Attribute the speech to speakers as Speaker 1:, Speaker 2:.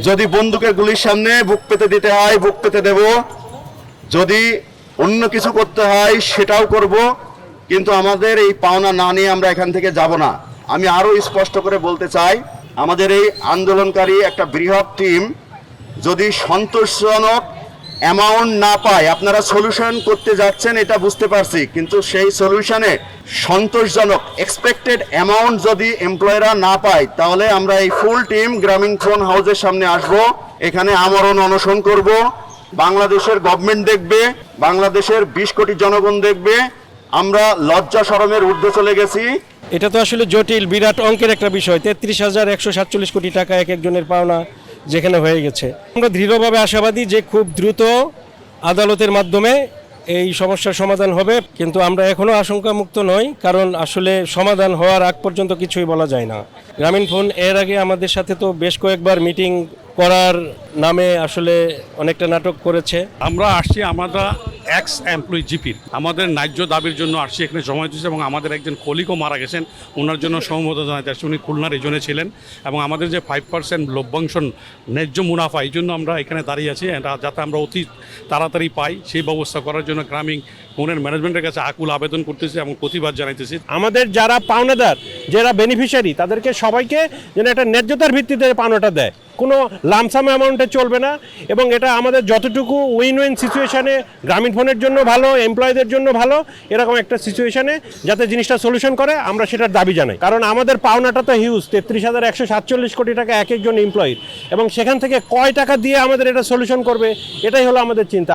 Speaker 1: যদি বন্দুকের গুলির সামনে বুক পেতে দিতে হয় বুক পেতে দেব, যদি অন্য কিছু করতে হয় সেটাও করব, কিন্তু আমাদের এই পাওনা না নিয়ে আমরা এখান থেকে যাব না। আমি আরো স্পষ্ট করে বলতে চাই, আমাদের এই আন্দোলনকারী একটা বৃহৎ টিম যদি সন্তোষজনক অ্যামাউন্ট না পায়, আপনারা সলিউশন করতে যাচ্ছেন এটা বুঝতে পারছি, কিন্তু সেই সলিউশনে সন্তোষজনক এক্সপেক্টেড অ্যামাউন্ট যদি এমপ্লয়িরা না পায়, তাহলে আমরা এই ফুল টিম গ্রামীণফোন হাউসের সামনে আসব, এখানে আমরণ অনশন করব। বাংলাদেশের গভর্নমেন্ট দেখবে, বাংলাদেশের 20 কোটি জনগণ দেখবে আমরা লজ্জা শরমের ঊর্ধ্বে চলে গেছি।
Speaker 2: এটা তো আসলে জটিল বিরাট অঙ্কের একটা বিষয়। 33,147 কোটি টাকা এক একজনের পাওনা যেখানে হয়ে গেছে। আমরা দৃঢ়ভাবে আশাবাদী যে খুব দ্রুত আদালতের মাধ্যমে এই সমস্যার সমাধান হবে, কিন্তু আমরা এখনও আশঙ্কামুক্ত নই, কারণ আসলে সমাধান হওয়ার আগ পর্যন্ত কিছুই বলা যায় না। গ্রামীণফোন এর আগে আমাদের সাথে তো বেশ কয়েকবার মিটিং করার নামে আসলে অনেকটা নাটক করেছে।
Speaker 3: আমরা আসছি আমরা এক্স এমপ্লয়ি জিপির আমাদের ন্যায্য দাবির জন্য আসছি, এখানে জমা দিয়েছে এবং আমাদের একজন কলিগও মারা গেছেন, ওনার জন্য সমবেদনা জানাতে আসছি। উনি খুলনার রিজনে ছিলেন এবং আমাদের যে 5% লভ্যাংশ ন্যায্য মুনাফা, এই জন্য আমরা এখানে দাঁড়িয়ে আছি, এটা যাতে আমরা অতি তাড়াতাড়ি পাই সেই ব্যবস্থা করার জন্য গ্রামীণ ফোনের ম্যানেজমেন্টের কাছে আকুল আবেদন করতেছি এবং প্রতিবাদ জানাইতেছি।
Speaker 2: আমাদের যারা পাওনাদার, যারা বেনিফিশিয়ারি, তাদেরকে সবাইকে যেন একটা ন্যায্যতার ভিত্তিতে পাওনাটা দেয়, কোনো লামসাম অ্যামাউন্টে চলবে না। এবং এটা আমাদের যতটুকু উইন উইন সিচুয়েশানে গ্রামীণফোনের জন্য ভালো, এমপ্লয়ীদের জন্য ভালো, এরকম একটা সিচুয়েশানে যাতে জিনিসটা সলিউশন করে আমরা সেটার দাবি জানাই। কারণ আমাদের পাওনাটা তো হিউজ, 33,147 কোটি টাকা এক একজন এমপ্লয়ির, এবং সেখান থেকে কয় টাকা দিয়ে আমাদের এটা সলিউশন করবে, এটাই হলো আমাদের চিন্তা।